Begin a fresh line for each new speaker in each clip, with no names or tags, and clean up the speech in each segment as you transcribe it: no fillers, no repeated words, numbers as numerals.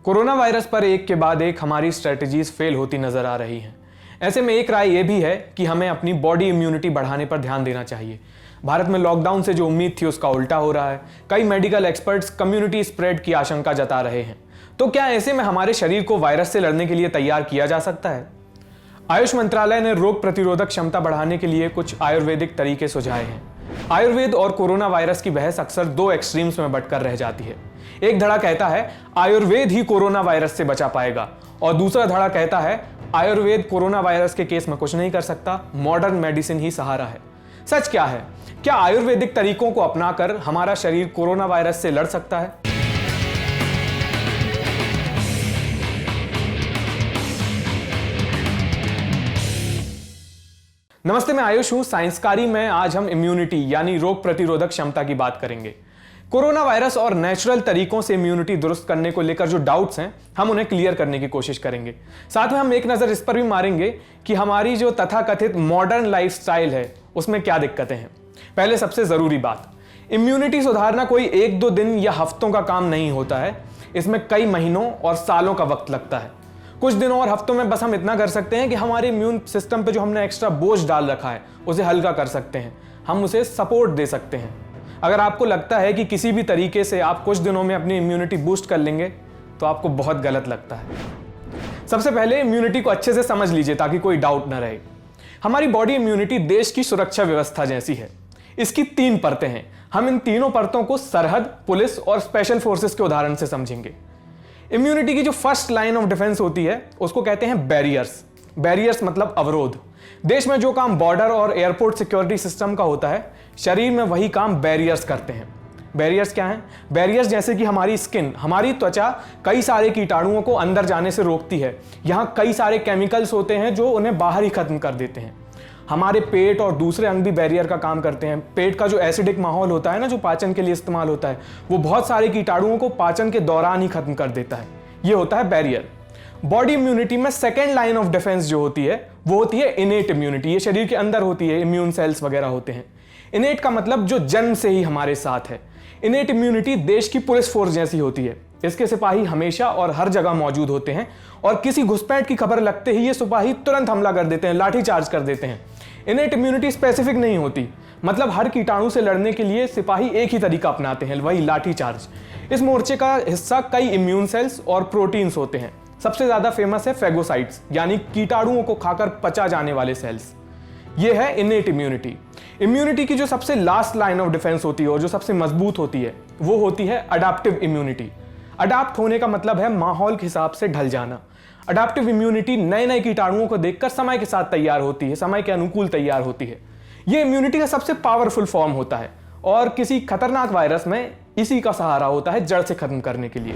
Corona virus पर एक के बाद एक हमारी स्ट्रेटजीज फेल होती नजर आ रही हैं। ऐसे में एक राय यह भी है कि हमें अपनी बॉडी इम्यूनिटी बढ़ाने पर ध्यान देना चाहिए। भारत में लॉकडाउन से जो उम्मीद थी उसका उल्टा हो रहा है। कई मेडिकल एक्सपर्ट्स कम्युनिटी स्प्रेड की आशंका जता रहे हैं। तो क्या ऐसे में हमारे शरीर को वायरस से लड़ने के लिए तैयार किया जा सकता है? आयुष मंत्रालय ने रोग प्रतिरोधक क्षमता बढ़ाने के लिए कुछ आयुर्वेदिक तरीके सुझाए हैं। आयुर्वेद और कोरोना वायरस की बहस अक्सर दो एक्सट्रीम्स में बंटकर रह जाती है। एक धड़ा कहता है आयुर्वेद ही कोरोना वायरस से बचा पाएगा, और दूसरा धड़ा कहता है आयुर्वेद कोरोना वायरस के केस में कुछ नहीं कर सकता, मॉडर्न मेडिसिन ही सहारा है। सच क्या है? क्या आयुर्वेदिक तरीकों को अपनाकर हमारा शरीर कोरोना वायरस से लड़ सकता है? नमस्ते, मैं आयुष हूं, साइंसकारी में। आज हम इम्यूनिटी यानी रोग प्रतिरोधक क्षमता की बात करेंगे। कोरोना वायरस और नेचुरल तरीकों से इम्यूनिटी दुरुस्त करने को लेकर जो डाउट्स हैं, हम उन्हें क्लियर करने की कोशिश करेंगे। साथ में हम एक नजर इस पर भी मारेंगे कि हमारी जो तथाकथित मॉडर्न लाइफस्टाइल है उसमें क्या दिक्कतें हैं। पहले सबसे जरूरी बात, इम्यूनिटी सुधारना कोई एक दो दिन या हफ्तों का काम नहीं होता है। इसमें कई महीनों और सालों का वक्त लगता है। कुछ दिनों और हफ्तों में बस हम इतना कर सकते हैं कि हमारे इम्यून सिस्टम पे जो हमने एक्स्ट्रा बोझ डाल रखा है उसे हल्का कर सकते हैं, हम उसे सपोर्ट दे सकते हैं। अगर आपको लगता है कि किसी भी तरीके से आप कुछ दिनों में अपनी इम्यूनिटी बूस्ट कर लेंगे तो आपको बहुत गलत लगता है। सबसे पहले इम्यूनिटी को अच्छे से समझ लीजिए ताकि कोई डाउट ना रहे। हमारी बॉडी इम्यूनिटी देश की सुरक्षा व्यवस्था जैसी है। इसकी 3 परतें हैं। हम इन तीनों परतों को सरहद, पुलिस और स्पेशल फोर्सेस के उदाहरण से समझेंगे। इम्यूनिटी की जो फर्स्ट लाइन ऑफ डिफेंस होती है उसको कहते हैं बैरियर्स। बैरियर्स मतलब अवरोध। देश में जो काम बॉर्डर और एयरपोर्ट सिक्योरिटी सिस्टम का होता है, शरीर में वही काम बैरियर्स करते हैं। बैरियर्स क्या हैं? बैरियर्स जैसे कि हमारी स्किन, हमारी त्वचा कई सारे कीटाणुओं को अंदर जाने से रोकती है। यहाँ कई सारे केमिकल्स होते हैं जो उन्हें बाहर ही खत्म कर देते हैं। हमारे पेट और दूसरे अंग भी बैरियर का काम करते हैं। पेट का जो एसिडिक माहौल होता है ना, जो पाचन के लिए इस्तेमाल होता है, वो बहुत सारे कीटाणुओं को पाचन के दौरान ही खत्म कर देता है। ये होता है बैरियर। बॉडी इम्यूनिटी में सेकेंड लाइन ऑफ डिफेंस जो होती है वो होती है इनेट इम्यूनिटी। ये शरीर के अंदर होती है, इम्यून सेल्स वगैरह होते हैं। इनेट का मतलब जो जन्म से ही हमारे साथ है। इनेट इम्यूनिटी देश की पुलिस फोर्स जैसी होती है। इसके सिपाही हमेशा और हर जगह मौजूद होते हैं, और किसी घुसपैठ की खबर लगते ही ये सिपाही तुरंत हमला कर देते हैं, लाठी चार्ज कर देते हैं। इनेट इम्यूनिटी स्पेसिफिक नहीं होती, मतलब हर कीटाणु से लड़ने के लिए सिपाही एक ही तरीका अपनाते हैं, वही लाठी चार्ज। इस मोर्चे का हिस्सा कई इम्यून सेल्स और प्रोटीन्स होते हैं। सबसे ज्यादा फेमस है फेगोसाइट्स, यानी कीटाणुओं को खाकर पचा जाने वाले सेल्स। ये है इनेट इम्यूनिटी। इम्यूनिटी की जो सबसे लास्ट लाइन ऑफ डिफेंस होती है और जो सबसे मजबूत होती है वो होती है अडैप्टिव इम्यूनिटी। अडैप्ट होने का मतलब है माहौल के हिसाब से ढल जाना। अडैप्टिव इम्यूनिटी नए नए कीटाणुओं को देखकर समय के साथ तैयार होती है, समय के अनुकूल तैयार होती है। ये इम्यूनिटी का सबसे पावरफुल फॉर्म होता है, और किसी खतरनाक वायरस में इसी का सहारा होता है जड़ से खत्म करने के लिए।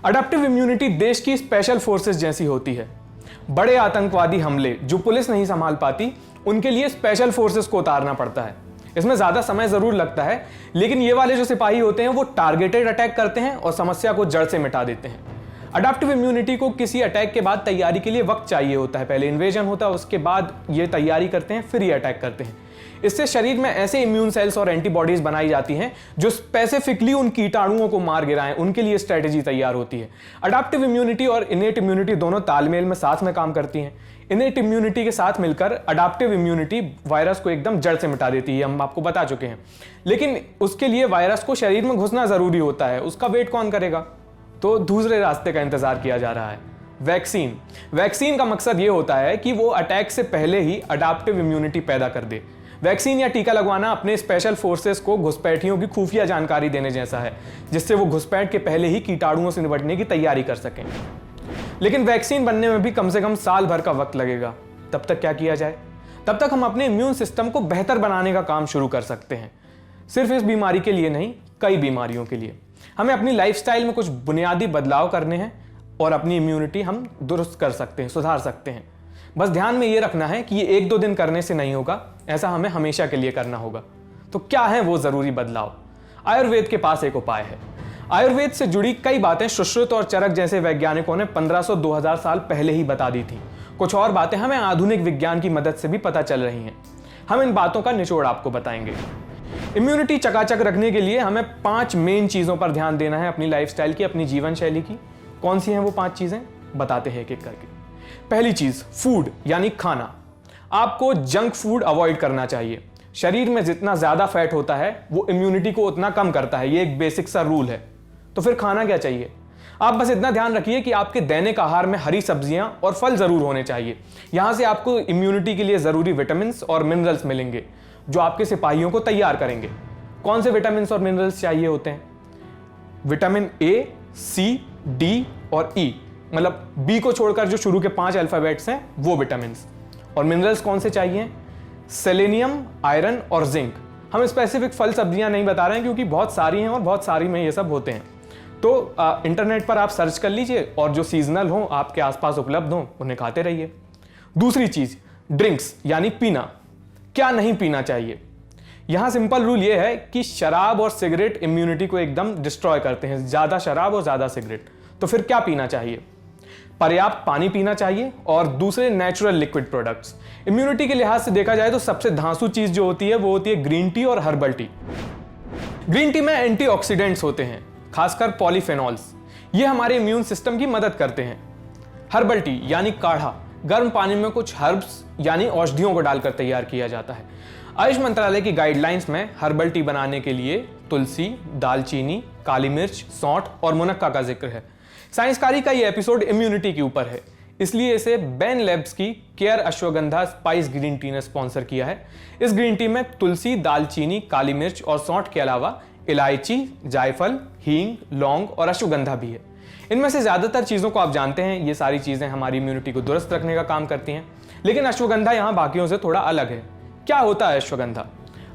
अडैप्टिव इम्यूनिटी देश की स्पेशल फोर्सेस जैसी होती है। बड़े आतंकवादी हमले जो पुलिस नहीं संभाल पाती, उनके लिए स्पेशल फोर्सेस को उतारना पड़ता है। इसमें ज्यादा समय जरूर लगता है, लेकिन ये वाले जो सिपाही होते हैं वो टारगेटेड अटैक करते हैं और समस्या को जड़ से मिटा देते हैं। अडैप्टिव इम्यूनिटी को किसी अटैक के बाद तैयारी के लिए वक्त चाहिए होता है। पहले इन्वेजन होता है, उसके बाद ये तैयारी करते हैं, फिर ये अटैक करते हैं। इससे शरीर में ऐसे इम्यून सेल्स और एंटीबॉडीज बनाई जाती हैं जो स्पेसिफिकली उन कीटाणुओं को मार गिराएं। उनके लिए स्ट्रेटेजी तैयार होती है। अडैप्टिव इम्यूनिटी और इनेट इम्यूनिटी दोनों तालमेल में साथ में काम करती हैं। इनेट इम्यूनिटी के साथ मिलकर अडैप्टिव इम्यूनिटी वायरस को एकदम जड़ से मिटा देती है, हम आपको बता चुके हैं। लेकिन उसके लिए वायरस को शरीर में घुसना जरूरी होता है। उसका वेट कौन करेगा? तो दूसरे रास्ते का इंतजार किया जा रहा है, वैक्सीन। वैक्सीन का मकसद ये होता है कि वो अटैक से पहले ही अडैप्टिव इम्यूनिटी पैदा कर दे। वैक्सीन या टीका लगवाना अपने स्पेशल फोर्सेस को घुसपैठियों की खुफिया जानकारी देने जैसा है, जिससे वो घुसपैठ के पहले ही कीटाणुओं से निपटने की तैयारी कर सकें। लेकिन वैक्सीन बनने में भी कम से कम साल भर का वक्त लगेगा। तब तक क्या किया जाए? तब तक हम अपने इम्यून सिस्टम को बेहतर बनाने का काम शुरू कर सकते हैं। सिर्फ इस बीमारी के लिए नहीं, कई बीमारियों के लिए। हमें अपनी लाइफस्टाइल में कुछ बुनियादी बदलाव करने हैं और अपनी इम्यूनिटी हम दुरुस्त कर सकते हैं, सुधार सकते हैं। बस ध्यान में ये रखना है कि ये एक दो दिन करने से नहीं होगा, ऐसा हमें हमेशा के लिए करना होगा। तो क्या है वो जरूरी बदलाव? आयुर्वेद के पास एक उपाय है। आयुर्वेद से जुड़ी कई बातें सुश्रुत और चरक जैसे वैज्ञानिकों ने 1500-2000 साल पहले ही बता दी थी। कुछ और बातें हमें आधुनिक विज्ञान की मदद से भी पता चल रही हैं। हम इन बातों का निचोड़ आपको बताएंगे। इम्यूनिटी चकाचक रखने के लिए हमें 5 मेन चीजों पर ध्यान देना है अपनी लाइफस्टाइल की, अपनी जीवन शैली की। कौन सी हैं वो 5 चीजें, बताते हैं एक एक करके। पहली चीज, फूड यानी खाना। आपको जंक फूड अवॉइड करना चाहिए। शरीर में जितना ज्यादा फैट होता है वो इम्यूनिटी को उतना कम करता है, ये एक बेसिक सा रूल है। तो फिर खाना क्या चाहिए? आप बस इतना ध्यान रखिए कि आपके दैनिक आहार में हरी सब्जियां और फल जरूर होने चाहिए। यहां से आपको इम्यूनिटी के लिए जरूरी विटामिन और मिनरल्स मिलेंगे जो आपके सिपाहियों को तैयार करेंगे। कौन से विटामिन और मिनरल्स चाहिए होते हैं? विटामिन ए, सी, डी और ई, मतलब बी को छोड़कर जो शुरू के 5 अल्फाबेट्स हैं वो विटामिन। और मिनरल्स कौन से चाहिए? सेलेनियम, आयरन और जिंक। हम स्पेसिफिक फल सब्जियां नहीं बता रहे हैं क्योंकि बहुत सारी हैं और बहुत सारी में ये सब होते हैं। तो इंटरनेट पर आप सर्च कर लीजिए और जो सीजनल हो, आपके आसपास उपलब्ध हो, उन्हें खाते रहिए। दूसरी चीज, ड्रिंक्स यानी पीना। क्या नहीं पीना चाहिए? यहां सिंपल रूल ये है कि शराब और सिगरेट इम्यूनिटी को एकदम डिस्ट्रॉय करते हैं, ज्यादा शराब और ज्यादा सिगरेट। तो फिर क्या पीना चाहिए? पर्याप्त पानी पीना चाहिए और दूसरे नेचुरल लिक्विड प्रोडक्ट्स। इम्यूनिटी के लिहाज से देखा जाए तो सबसे धांसू चीज जो होती है वो होती है ग्रीन टी और हर्बल टी। ग्रीन टी में एंटीऑक्सीडेंट्स होते हैं, खासकर पॉलीफेनॉल्स। ये हमारे इम्यून सिस्टम की मदद करते हैं। हर्बल टी यानी काढ़ा गर्म पानी में कुछ हर्ब्स यानी औषधियों को डालकर तैयार किया जाता है। आयुष मंत्रालय की गाइडलाइंस में हर्बल टी बनाने के लिए तुलसी, दालचीनी, काली मिर्च, सौंठ और मुनक्का का जिक्र है। साइंसकारी का ये एपिसोड इम्यूनिटी के ऊपर है, इसलिए इसे बैन लैब्स की care ashwagandha spice green tea ने स्पॉन्सर किया है। इस ग्रीन टी में तुलसी, दालचीनी, काली मिर्च और सौंठ के अलावा इलायची, जायफल, हींग, लौंग और अश्वगंधा भी है। इनमें से ज्यादातर चीजों को आप जानते हैं, ये सारी चीजें हमारी इम्यूनिटी को दुरुस्त रखने का काम करती हैं। लेकिन अश्वगंधा यहाँ बाकियों से थोड़ा अलग है। क्या होता है अश्वगंधा?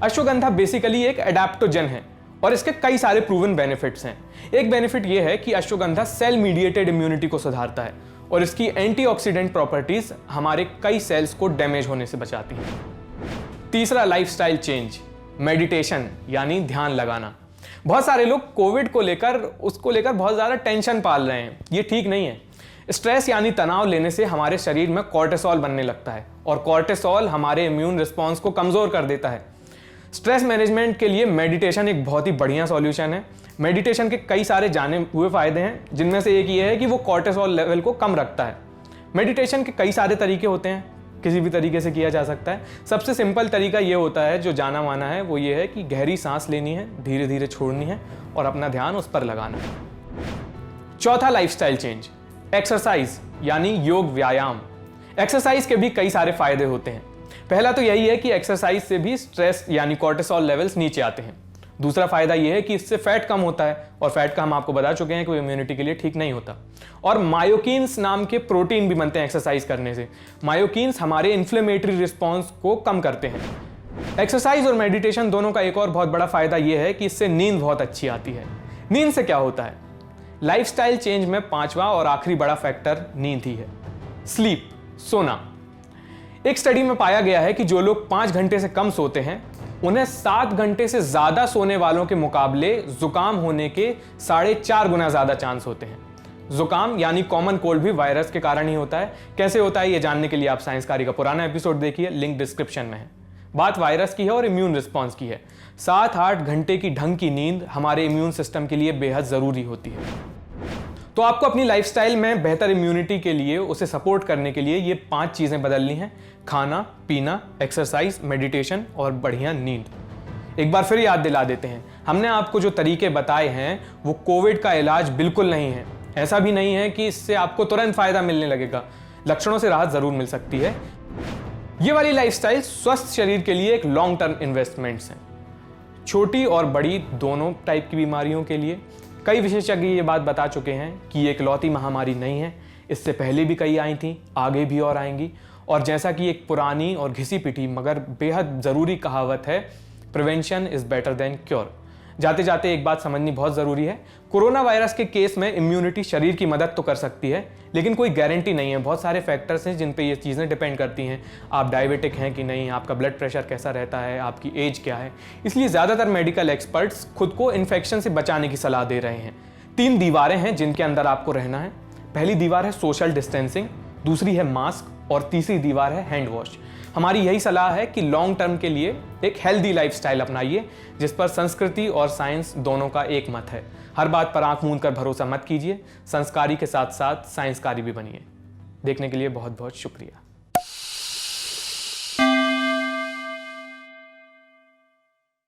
अश्वगंधा बेसिकली एक एडेप्टोजन है और इसके कई सारे प्रूवन बेनिफिट्स हैं। एक बेनिफिट यह है कि अश्वगंधा सेल मीडिएटेड इम्यूनिटी को सुधारता है और इसकी एंटीऑक्सीडेंट प्रॉपर्टीज हमारे कई सेल्स को डैमेज होने से बचाती हैं। तीसरा, लाइफस्टाइल चेंज, मेडिटेशन यानी ध्यान लगाना। बहुत सारे लोग कोविड को लेकर बहुत ज्यादा टेंशन पाल रहे हैं। ये ठीक नहीं है। स्ट्रेस यानी तनाव लेने से हमारे शरीर में कॉर्टिसोल बनने लगता है और कॉर्टिसोल हमारे इम्यून रिस्पॉन्स को कमजोर कर देता है। स्ट्रेस मैनेजमेंट के लिए मेडिटेशन एक बहुत ही बढ़िया सॉल्यूशन है। मेडिटेशन के कई सारे जाने हुए फायदे हैं, जिनमें से एक ये है कि वो कॉर्टिसोल लेवल को कम रखता है। मेडिटेशन के कई सारे तरीके होते हैं, किसी भी तरीके से किया जा सकता है। सबसे सिंपल तरीका ये होता है, जो जाना माना है, वो ये है कि गहरी सांस लेनी है, धीरे धीरे छोड़नी है और अपना ध्यान उस पर लगाना है। चौथा, लाइफस्टाइल चेंज, एक्सरसाइज यानी योग व्यायाम। एक्सरसाइज के भी कई सारे फायदे होते हैं। पहला तो यही है कि एक्सरसाइज से भी स्ट्रेस यानी कॉर्टिसोल लेवल्स नीचे आते हैं। दूसरा फायदा यह है कि इससे फैट कम होता है और फैट का हम आपको बता चुके हैं कि वो इम्यूनिटी के लिए ठीक नहीं होता। और मायोकिन्स नाम के प्रोटीन भी बनते हैं एक्सरसाइज करने से। मायोकिन्स हमारे इन्फ्लेमेटरी रिस्पॉन्स को कम करते हैं। एक्सरसाइज और मेडिटेशन दोनों का एक और बहुत बड़ा फायदा यह है कि इससे नींद बहुत अच्छी आती है। नींद से क्या होता है? लाइफस्टाइल चेंज में 5वां और आखिरी बड़ा फैक्टर नींद ही है। स्लीप, सोना। एक स्टडी में पाया गया है कि जो लोग 5 घंटे से कम सोते हैं उन्हें 7 घंटे से ज्यादा सोने वालों के मुकाबले जुकाम होने के 4.5 गुना ज्यादा चांस होते हैं। जुकाम यानी कॉमन कोल्ड भी वायरस के कारण ही होता है। कैसे होता है ये जानने के लिए आप साइंसकारी का पुराना एपिसोड देखिए, लिंक डिस्क्रिप्शन में है। बात वायरस की है और इम्यून रिस्पॉन्स की है। 7-8 घंटे की ढंग की नींद हमारे इम्यून सिस्टम के लिए बेहद जरूरी होती है। तो आपको अपनी लाइफस्टाइल में बेहतर इम्यूनिटी के लिए, उसे सपोर्ट करने के लिए ये 5 चीजें बदलनी है: खाना, पीना, एक्सरसाइज, मेडिटेशन और बढ़िया नींद। एक बार फिर याद दिला देते हैं, हमने आपको जो तरीके बताए हैं वो कोविड का इलाज बिल्कुल नहीं है। ऐसा भी नहीं है कि इससे आपको तुरंत फायदा मिलने लगेगा। लक्षणों से राहत जरूर मिल सकती है। ये वाली लाइफस्टाइल स्वस्थ शरीर के लिए एक लॉन्ग टर्म इन्वेस्टमेंट्स हैं, छोटी और बड़ी दोनों टाइप की बीमारियों के लिए। कई विशेषज्ञ ये बात बता चुके हैं कि ये इकलौती महामारी नहीं है। इससे पहले भी कई आई थी, आगे भी और आएंगी। और जैसा कि एक पुरानी और घिसी पिटी मगर बेहद जरूरी कहावत है, prevention is better than cure. जाते जाते एक बात समझनी बहुत जरूरी है, कोरोना वायरस के केस में इम्यूनिटी शरीर की मदद तो कर सकती है, लेकिन कोई गारंटी नहीं है। बहुत सारे फैक्टर्स हैं जिन पे ये चीज़ें डिपेंड करती हैं। आप डायबिटिक हैं कि नहीं, आपका ब्लड प्रेशर कैसा रहता है, आपकी एज क्या है। इसलिए ज़्यादातर मेडिकल एक्सपर्ट्स खुद को इन्फेक्शन से बचाने की सलाह दे रहे हैं। 3 दीवारें हैं जिनके अंदर आपको रहना है। पहली दीवार है सोशल डिस्टेंसिंग, दूसरी है मास्क और तीसरी दीवार है हैंड वॉश। हमारी यही सलाह है कि लॉन्ग टर्म के लिए एक हेल्दी लाइफस्टाइल अपनाइए जिस पर संस्कृति और साइंस दोनों का एक मत है। हर बात पर आंख मूंद कर भरोसा मत कीजिए, संस्कारी के साथ साथ साइंसकारी भी बनिए। देखने के लिए बहुत बहुत शुक्रिया।